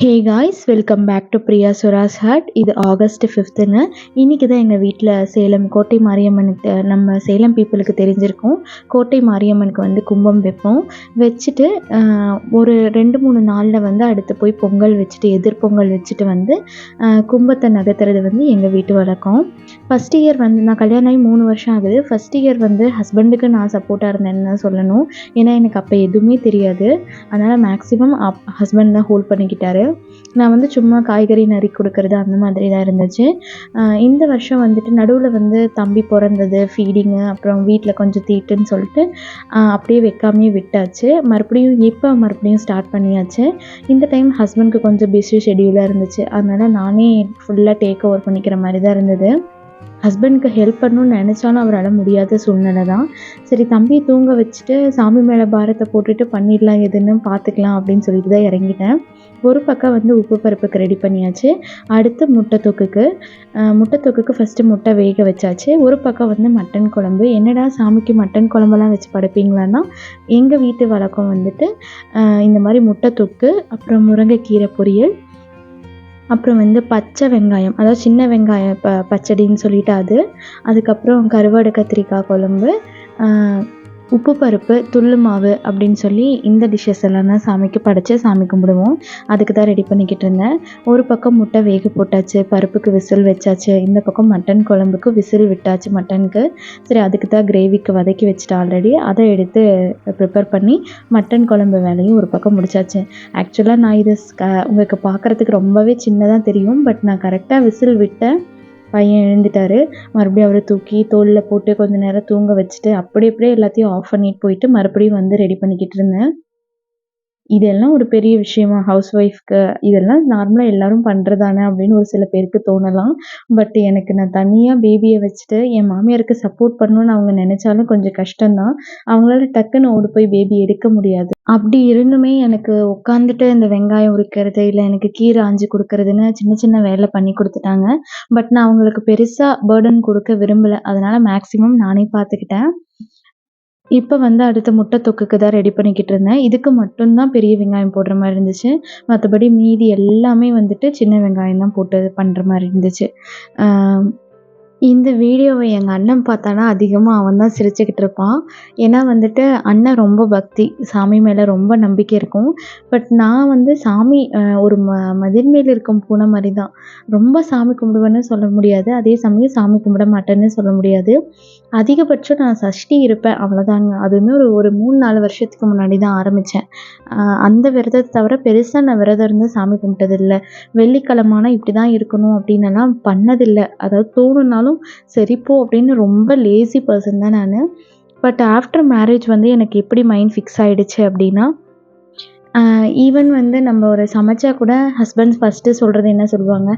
Hey guys, welcome back to Priya சுராஸ் ஹாட். இது ஆகஸ்ட் 5th. இன்றைக்கி தான் எங்கள் வீட்டில் சேலம் கோட்டை மாரியம்மனுக்கு, நம்ம சேலம் பீப்புளுக்கு தெரிஞ்சிருக்கும், கோட்டை மாரியம்மனுக்கு வந்து கும்பம் வைப்போம். வச்சுட்டு ஒரு 2-3 நாளில் வந்து அடுத்து போய் பொங்கல் வச்சுட்டு, எதிர்பொங்கல் வச்சுட்டு வந்து கும்பத்தை நகர்த்துறது வந்து எங்கள் வீட்டு வழக்கம். ஃபஸ்ட் இயர் வந்து நான் கல்யாணம் ஆகி 3 வருஷம் ஆகுது. ஃபஸ்ட் இயர் வந்து ஹஸ்பண்டுக்கு நான் சப்போர்ட்டாக இருந்தேன்னு தான் சொல்லணும். ஏன்னா எனக்கு அப்போ எதுவுமே தெரியாது. அதனால் மேக்ஸிமம் ஹஸ்பண்ட் தான் ஹோல்ட் பண்ணிக்கிட்டாரு. நான் வந்து சும்மா காய்கறி நறுக்கி கொடுக்கறது அந்த மாதிரி தான் இருந்துச்சு. இந்த வருஷம் வந்துட்டு நடுவில் வந்து தம்பி பிறந்தது, ஃபீடிங்கு, அப்புறம் வீட்டில் கொஞ்சம் தீட்டுன்னு சொல்லிட்டு அப்படியே வைக்காமையே விட்டாச்சு. மறுபடியும் ஸ்டார்ட் பண்ணியாச்சு. இந்த டைம் ஹஸ்பண்டுக்கு கொஞ்சம் பிஸி ஷெடியூலாக இருந்துச்சு. அதனால் நானே ஃபுல்லாக டேக் ஓவர் பண்ணிக்கிற மாதிரி தான் இருந்தது. ஹஸ்பண்டுக்கு ஹெல்ப் பண்ணணும்னு நினச்சாலும் அவரால் முடியாத சூழ்நிலை தான். சரி, தம்பியை தூங்க வச்சுட்டு சாமி மேலே பாரத்தை போட்டுட்டு பண்ணிடலாம், எதுன்னு பார்த்துக்கலாம் அப்படின்னு சொல்லிட்டு தான் இறங்கிட்டேன். ஒரு பக்கம் வந்து உப்பு பருப்புக்கு ரெடி பண்ணியாச்சு. அடுத்து முட்டை தொக்குக்கு ஃபஸ்ட்டு முட்டை வேக வச்சாச்சு. ஒரு பக்கம் வந்து மட்டன் குழம்பு. என்னடா சாமிக்கு மட்டன் குழம்பெல்லாம் வச்சு படைப்பீங்களான்னா, எங்கள் வீட்டு வழக்கம் வந்துட்டு இந்த மாதிரி முட்டை தொக்கு, அப்புறம் முருங்கைக்கீரை பொரியல், அப்புறம் வந்து பச்சை வெங்காயம், அதாவது சின்ன வெங்காயம் பச்சடின்னு சொல்லிட்டு அது, அதுக்கப்புறம் கருவாடு கத்திரிக்காய் குழம்பு, உப்பு பருப்பு, துள்ளு மாவு அப்படின்னு சொல்லி இந்த டிஷ்ஷஸ் எல்லாம் தான் சாமிக்கு படைச்சி சாமி கும்பிடுவோம். அதுக்கு தான் ரெடி பண்ணிக்கிட்டு இருந்தேன். ஒரு பக்கம் முட்டை வேக போட்டாச்சு, பருப்புக்கு விசில் வச்சாச்சு. இந்த பக்கம் மட்டன் குழம்புக்கு விசில் விட்டாச்சு மட்டனுக்கு. சரி, அதுக்கு தான் கிரேவிக்கு வதக்கி வச்சுட்டு ஆல்ரெடி அதை எடுத்து ப்ரிப்பேர் பண்ணி மட்டன் குழம்பு வேலையும் ஒரு பக்கம் முடிச்சாச்சு. ஆக்சுவலாக நான் இது உங்களுக்கு பார்க்குறதுக்கு ரொம்பவே சின்னதாக தெரியும். பட் நான் கரெக்டாக விசில் விட்டேன். பையன் எழுந்துட்டார். மறுபடியும் அவரை தூக்கி தோளில் போட்டு கொஞ்சம் நேரம் தூங்க வச்சுட்டு அப்படியே எல்லாத்தையும் ஆஃப் பண்ணிட்டு போயிட்டு மறுபடியும் வந்து ரெடி பண்ணிக்கிட்டு இருந்தேன். இதெல்லாம் ஒரு பெரிய விஷயமா ஹவுஸ் ஒய்ஃப்க்கு? இதெல்லாம் நார்மலாக எல்லோரும் பண்ணுறதானே அப்படின்னு ஒரு சில பேருக்கு தோணலாம். பட் எனக்கு நான் தனியாக பேபியை வச்சுட்டு என் மாமியாருக்கு சப்போர்ட் பண்ணணுன்னு அவங்க நினச்சாலும் கொஞ்சம் கஷ்டம்தான். அவங்களால டக்குன்னு ஓடி போய் பேபி எடுக்க முடியாது. அப்படி இருந்துமே எனக்கு உட்காந்துட்டு இந்த வெங்காயம் உரிக்கிறது, இல்லை எனக்கு கீரை ஆஞ்சு கொடுக்கறதுன்னு சின்ன சின்ன வேலை பண்ணி கொடுத்துட்டாங்க. பட் நான் அவங்களுக்கு பெருசாக பேர்டன் கொடுக்க விரும்பலை. அதனால் மேக்ஸிமம் நானே பார்த்துக்கிட்டேன். இப்போ வந்து அடுத்த முட்டை தொக்குக்கு தான் ரெடி பண்ணிக்கிட்டு இருந்தேன். இதுக்கு மட்டும்தான் பெரிய வெங்காயம் போடுற மாதிரி இருந்துச்சு. மற்றபடி மீதி எல்லாமே வந்துட்டு சின்ன வெங்காயம் தான் போட்டு பண்ணுற மாதிரி இருந்துச்சு. இந்த வீடியோவை எங்கள் அண்ணன் பார்த்தானா அதிகமாக அவன் தான் சிரிச்சுக்கிட்டு இருப்பான். ஏன்னா வந்துட்டு அண்ணன் ரொம்ப பக்தி, சாமி மேலே ரொம்ப நம்பிக்கை இருக்கும். பட் நான் வந்து சாமி ஒரு மதில் மேல் இருக்கும் பூனை மாதிரி தான். ரொம்ப சாமி கும்பிடுவேன்னு சொல்ல முடியாது, அதே சமயம் சாமி கும்பிட மாட்டேன்னு சொல்ல முடியாது. அதிகபட்சம் நான் சஷ்டி இருப்பேன், அவ்வளோதாங்க. அதுவுமே ஒரு 3-4 வருஷத்துக்கு முன்னாடி தான் ஆரம்பித்தேன். அந்த விரதத்தை தவிர பெருசாக நான் விரதம் இருந்து சாமி கும்பிட்டதில்லை. வெள்ளிக்கிழமானா இப்படி தான் இருக்கணும் அப்படின்னெல்லாம் பண்ணதில்லை. அதாவது தோணுனாலும் சரி போ அப்படின்னு ரொம்ப லேசி பர்சன் தான் நான். பட் ஆஃப்டர் மேரேஜ் வந்து எனக்கு எப்படி மைண்ட் ஃபிக்ஸ் ஆகிடுச்சு அப்படின்னா, ஈவன் வந்து நம்ம ஒரு சமைச்சா கூட ஹஸ்பண்ட்ஸ் ஃபஸ்ட்டு சொல்கிறது என்ன சொல்லுவாங்க,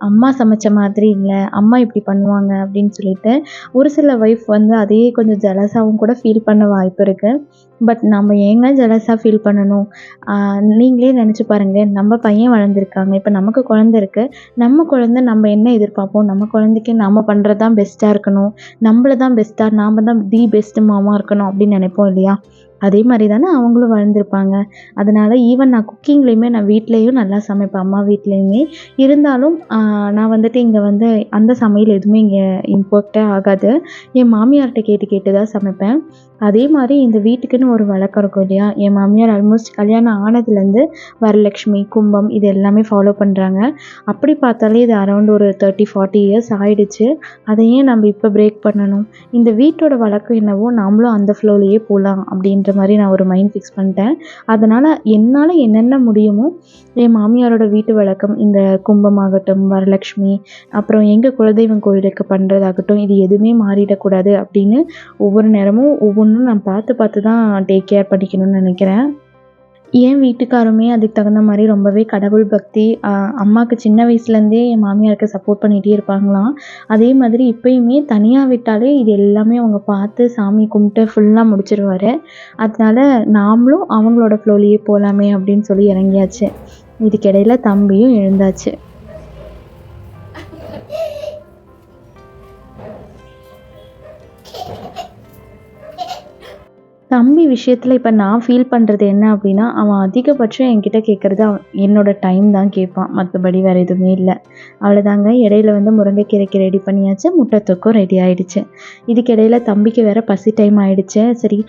அம்மா சமைச்ச மாதிரி இல்லை, அம்மா இப்படி பண்ணுவாங்க அப்படின்னு சொல்லிட்டு. ஒரு சில ஒய்ஃப் வந்து அதையே கொஞ்சம் ஜெலஸாகவும் கூட ஃபீல் பண்ண வாய்ப்பு இருக்குது. பட் நம்ம ஏங்க ஜெலஸாக ஃபீல் பண்ணணும்? நீங்களே நினச்சி பாருங்களேன், நம்ம பையன் வளர்ந்துருக்காங்க, இப்போ நமக்கு குழந்தை இருக்குது. நம்ம குழந்தை நம்ம என்ன எதிர்பார்ப்போம்? நம்ம குழந்தைக்கு நம்ம பண்ணுறது தான் பெஸ்ட்டாக இருக்கணும், நம்மள தான் பெஸ்ட்டாக, நாம் தான் தி பெஸ்ட் மாமா இருக்கணும் அப்படின்னு நினைப்போம் இல்லையா? அதே மாதிரி தானே அவங்களும் வளர்ந்துருப்பாங்க. அதனால் ஈவன் நான் குக்கிங்லேயுமே நான் வீட்லேயும் நல்லா சமைப்பேன், அம்மா வீட்லேயுமே. இருந்தாலும் நான் வந்துட்டு இங்கே வந்து அந்த சமையல் எதுவுமே இங்கே இம்போர்ட்டே ஆகாது. என் மாமியார்கிட்ட கேட்டு தான் சமைப்பேன். அதே மாதிரி இந்த வீட்டுக்குன்னு ஒரு வழக்கம் இருக்கும் இல்லையா? என் மாமியார் ஆல்மோஸ்ட் கல்யாணம் ஆனதுலேருந்து வரலட்சுமி, கும்பம் இது எல்லாமே ஃபாலோ பண்ணுறாங்க. அப்படி பார்த்தாலே இது அரௌண்ட் ஒரு 30-40 இயர்ஸ் ஆகிடுச்சு. அதையே நம்ம இப்போ பிரேக் பண்ணணும்? இந்த வீட்டோட வழக்கம் என்னவோ நாமளும் அந்த ஃப்ளோலையே போகலாம் அப்படின்ற மாதிரி நான் ஒரு மைண்ட் ஃபிக்ஸ் பண்ணிட்டேன். அதனால் என்னால் என்னென்ன முடியுமோ என் மாமியாரோட வீட்டு வழக்கம், இந்த கும்பமாகட்டும், வரலட்சுமி, அப்புறம் எங்கள் குலதெய்வம் கோயிலுக்கு பண்ணுறதாகட்டும், இது எதுவுமே மாறிடக்கூடாது அப்படின்னு ஒவ்வொரு நேரமும் ஒவ்வொன்றும் நான் பார்த்து தான் டேக் கேர் பண்ணிக்கணும்னு நினைக்கிறேன். என் வீட்டுக்காருமே அதுக்கு தகுந்த மாதிரி ரொம்பவே கடவுள் பக்தி. அம்மாவுக்கு சின்ன வயசுலேருந்தே என் மாமியாருக்கு சப்போர்ட் பண்ணிகிட்டே இருப்பாங்களாம். அதே மாதிரி இப்போயுமே தனியாக விட்டாலே இது எல்லாமே அவங்க பார்த்து சாமி கும்பிட்டு ஃபுல்லாக முடிச்சிருவார். அதனால நாமளும் அவங்களோட ஃப்ளோலையே போகலாமே அப்படின்னு சொல்லி இறங்கியாச்சு. இதுக்கிடையில் தம்பியும் எழுந்தாச்சு. தம்பி விஷயத்துல இப்ப நான் ஃபீல் பண்றது என்ன அப்டின்னா, அவன் அதிகபட்சம் என்கிட்ட கேட்கறது என்னோட டைம் தான் கேட்பான். மத்தபடி வேற எதுவுமே இல்ல. அவ்வளோதாங்க. இடையில வந்து முருங்கைக்கீரைக்கு ரெடி பண்ணியாச்சு. முட்டை தொக்கும் ரெடி ஆயிடுச்சு. இதுக்கு இடையில தம்பிக்கு வேற பசி டைம் ஆயிடுச்சு. சரி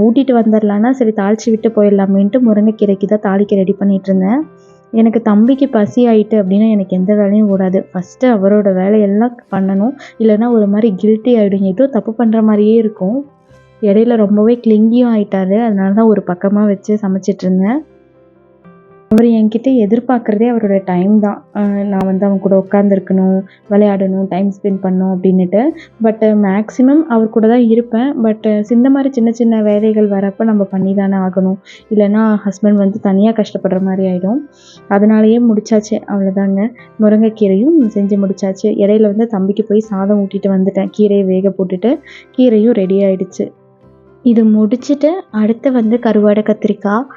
ஊட்டிட்டு வந்துரலான்னா, சரி தாளிச்சு விட்டு போயிடலாமேன்ட்டு முருங்கைக்கீரைக்கு தான் தாளிக்க ரெடி பண்ணிட்டுருந்தேன். எனக்கு தம்பிக்கு பசி ஆயிட்டு அப்டின்னா, எனக்கு எந்த வேலையும் ஓடாது. ஃபர்ஸ்ட்டு அவரோட வேலையெல்லாம் பண்ணணும். இல்லன்னா ஒரு மாரி கில்ட்டி ஆயிடும். ஏதோ தப்பு பண்ற மாரியே இருக்கும். இடையில ரொம்பவே கிளிங்கியும் ஆயிட்டாரு. அதனால தான் ஒரு பக்கமா வச்சு சமைச்சிட்டுருந்தேன். அவரு என்கிட்ட எதிர்பார்க்குறதே அவரோட டைம் தான். நான் வந்து அவன் கூட உட்காந்துருக்கணும், விளையாடணும், டைம் ஸ்பெண்ட் பண்ணணும் அப்டின்னுட்டு. மேக்ஸிமம் அவர் கூட தான் இருப்பேன். இந்த மாரி சின்ன சின்ன வேலைகள் வரப்ப நம்ம பண்ணி தானே ஆகணும். இல்லன்னா ஹஸ்பண்ட் வந்து தனியா கஷ்டப்படுற மாரி ஆயிடும். அதனாலேயே முடிச்சாச்சு. அவ்வளோதாங்க. முருங்கைக்கீரையும் செஞ்சு முடிச்சாச்சு. இடையில வந்து தம்பிக்கு போய் சாதம் ஊட்டிட்டு வந்துட்டேன். கீரைய வேக போட்டுட்டு, கீரையும் ரெடி ஆயிடுச்சு. இது முடிச்சுட்டு அடுத்து வந்து கருவாடு கத்திரிக்காய்,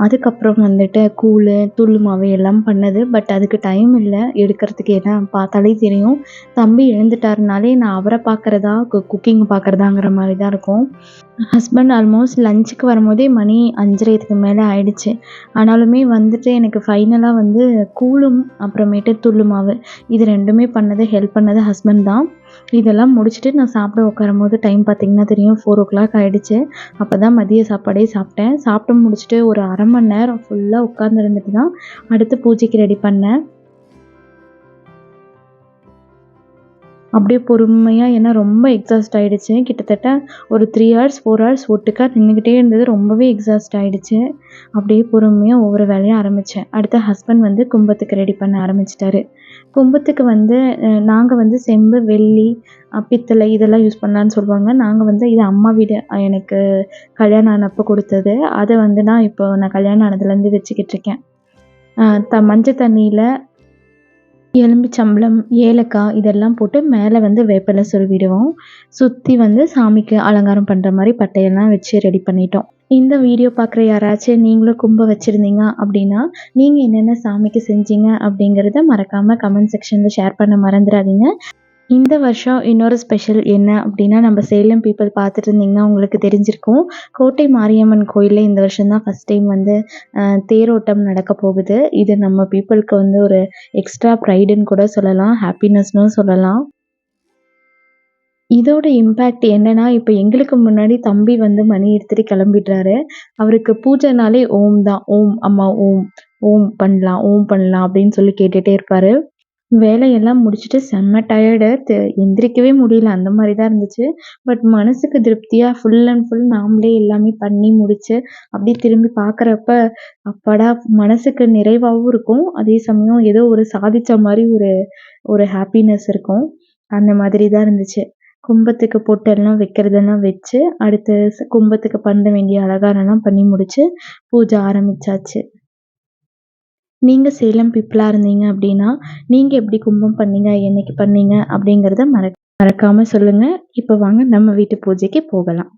அதுக்கப்புறம் வந்துட்டு கூழு, தூள் மாவு எல்லாம் பண்ணது. அதுக்கு டைம் இல்ல எடுக்கிறதுக்கு. ஏன்னா பார்த்தாலே தெரியும். தம்பி எழுந்துட்டாருனாலே நான் அவர பார்க்குறதா, குக்கிங் பார்க்குறதாங்கிற மாரி தான் இருக்கும். ஹஸ்பண்ட் ஆல்மோஸ்ட் லஞ்சுக்கு வரும்போதே மணி 5:30க்கு மேல ஆயிடுச்சு. ஆனாலுமே வந்துட்டு எனக்கு ஃபைனலா வந்து கூழும், அப்புறமேட்டு தூள் மாவு இது 2மே ஹெல்ப் பண்ணது ஹஸ்பண்ட் தான். இதெல்லாம் முடிச்சுட்டு நான் சாப்பிட உட்காரும்போது டைம் பார்த்தீங்கன்னா தெரியும் 4:00 ஆயிடுச்சு. அப்பதான் மதிய சாப்பாடே சாப்பிட்டேன். சாப்பிட்டு முடிச்சுட்டு ஒரு 1/2 மணி நேரம் ஃபுல்லா உட்கார்ந்திருந்துட்டு தான் அடுத்து பூஜைக்கு ரெடி பண்ணேன். அப்படியே பொறுமையா ஏன்னா ரொம்ப எக்ஸாஸ்ட் ஆயிடுச்சு. கிட்டத்தட்ட ஒரு 3 ஹார்ஸ், 4 ஹார்ஸ் ஒட்டுக்கா நின்னுக்கிட்டே இருந்தது. ரொம்பவே எக்ஸாஸ்ட் ஆயிடுச்சு. அப்படியே பொறுமையா ஒவ்வொரு வேலையா ஆரம்பிச்சேன். அடுத்து ஹஸ்பண்ட் வந்து கும்பத்துக்கு ரெடி பண்ண ஆரம்பிச்சுட்டாரு. கும்பத்துக்கு வந்து நாங்க வந்து செம்பு, வெள்ளி, பித்தளை இதெல்லாம் யூஸ் பண்ணலான்னு சொல்லுவாங்க. நாங்க வந்து இது அம்மா வீடு. எனக்கு கல்யாணம் ஆனப்போ குடுத்தது. அத வந்து நான் கல்யாணம் ஆனதுலேருந்து வச்சுக்கிட்டுருக்கேன். மஞ்ச தண்ணியில எலும்பிச்சம்பழம், ஏலக்காய் இதெல்லாம் போட்டு மேல வந்து வேப்பில சொருவிடுவோம். சுத்தி வந்து சாமிக்கு அலங்காரம் பண்ற மாரி பட்டையெல்லாம் வச்சு ரெடி பண்ணிட்டோம். இந்த வீடியோ பார்க்குற யாராச்சும் நீங்களும் கும்பம் வச்சிருந்தீங்க அப்படின்னா, நீங்க என்னென்ன சாமிக்கு செஞ்சீங்க அப்படிங்கிறத மறக்காம கமெண்ட் செக்ஷன்ல ஷேர் பண்ண மறந்துறாதீங்க. இந்த வருஷம் இன்னொரு ஸ்பெஷல் என்ன அப்படின்னா, நம்ம சேலம் பீப்பிள் பார்த்துட்டு இருந்தீங்கன்னா உங்களுக்கு தெரிஞ்சிருக்கும். கோட்டை மாரியம்மன் கோயில்ல இந்த வருஷம் தான் ஃபர்ஸ்ட் டைம் வந்து தேரோட்டம் நடக்க போகுது. இது நம்ம பீப்பிளுக்கு வந்து ஒரு எக்ஸ்ட்ரா ப்ரைடுன்னு கூட சொல்லலாம். ஹாப்பினஸ்னும் சொல்லலாம். இதோட இம்பேக்ட் என்னன்னா, இப்ப எங்களுக்கு முன்னாடி தம்பி வந்து மணி எடுத்துட்டு கிளம்பிடுறாரு. அவருக்கு பூஜைனாலே ஓம் தான். ஓம் அம்மா ஓம், ஓம் பண்ணலாம், ஓம் பண்ணலாம் அப்படின்னு சொல்லி கேட்டுட்டே இருப்பாரு. வேலையெல்லாம் முடிச்சுட்டு செம்ம டயர்டு. எந்திரிக்கவே முடியல. அந்த மாரி தான் இருந்துச்சு. மனசுக்கு திருப்தியா ஃபுல் அண்ட் ஃபுல் நாமளே எல்லாமே பண்ணி முடிச்சு, அப்படியே திரும்பி பார்க்குறப்ப, அப்பாடா! மனசுக்கு நிறைவாவும் இருக்கும். அதே சமயம் ஏதோ ஒரு சாதிச்ச மாரி ஒரு ஒரு ஹாப்பினஸ் இருக்கும். அந்த மாதிரி தான் இருந்துச்சு. கும்பத்துக்கு பொட்டெல்லாம் வைக்கிறதெல்லாம் வச்சு, அடுத்து கும்பத்துக்கு பண்ண வேண்டிய அலங்காரம்லாம் பண்ணி முடிச்சு, பூஜை ஆரம்பிச்சாச்சு. நீங்க சேலம் பீப்பிளா இருந்தீங்க அப்படின்னா, நீங்க எப்படி கும்பம் பண்ணீங்க? என்னைக்கு பண்ணீங்க? அப்படிங்கிறத மறக்காம சொல்லுங்க. இப்ப வாங்க நம்ம வீட்டு பூஜைக்கு போகலாம்.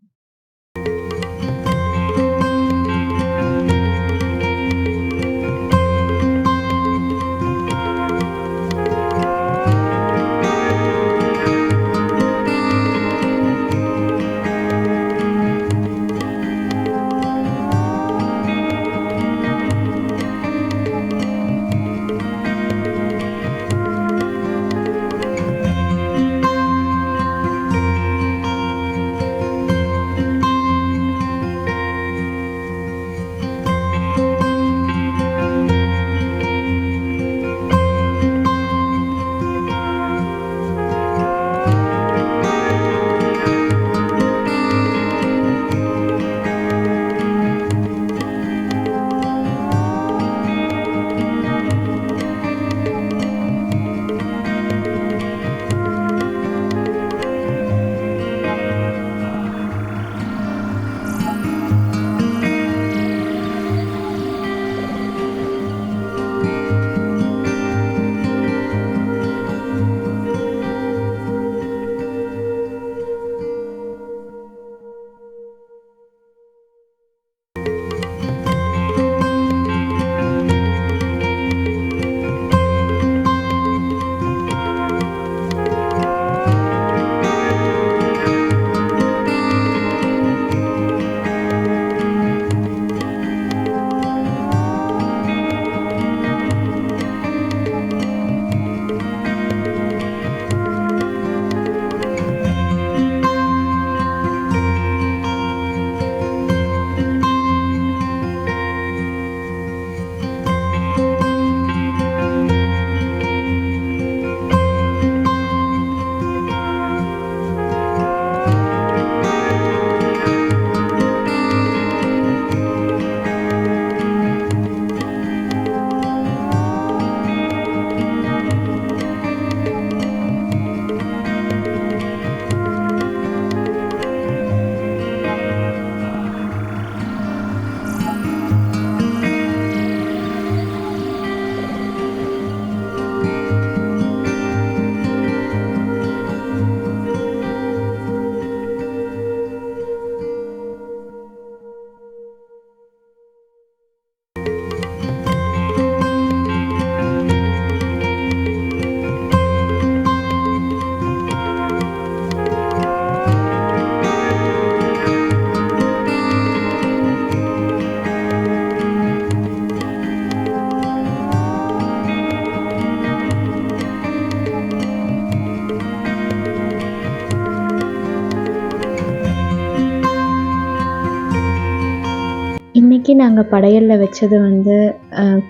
நாங்கள் படையலில் வச்சது வந்து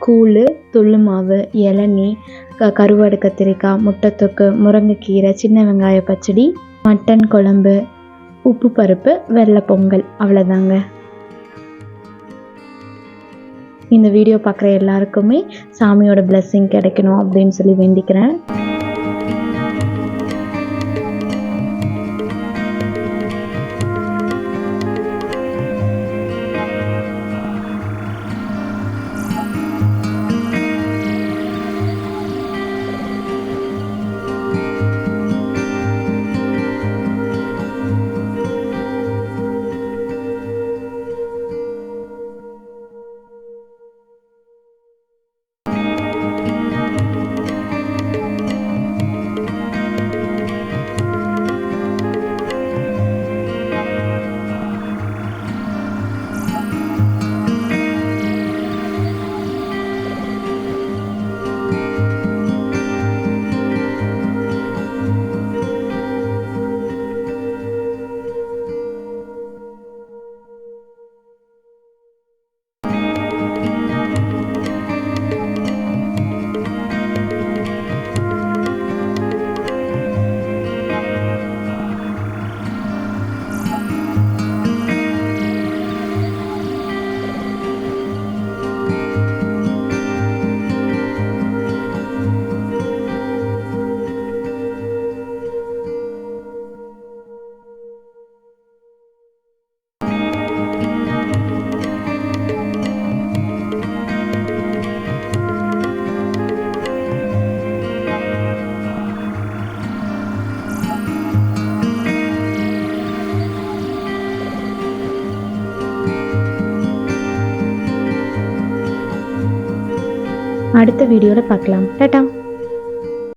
கூழ், துள்ளு மாவு, இளநீ, கருவாடு கத்திரிக்காய், முட்டைத்தொக்கு, முருங்கைக்கீரை, சின்ன வெங்காய பச்சடி, மட்டன் குழம்பு, உப்பு பருப்பு, வெள்ளை பொங்கல். அவ்வளோதாங்க. இந்த வீடியோ பார்க்குற எல்லாருக்குமே சாமியோட பிளெஸ்ஸிங் கிடைக்கணும் அப்படின்னு சொல்லி வேண்டிக்கிறேன். அடுத்த வீடியோவில் பார்க்கலாம். டாடா.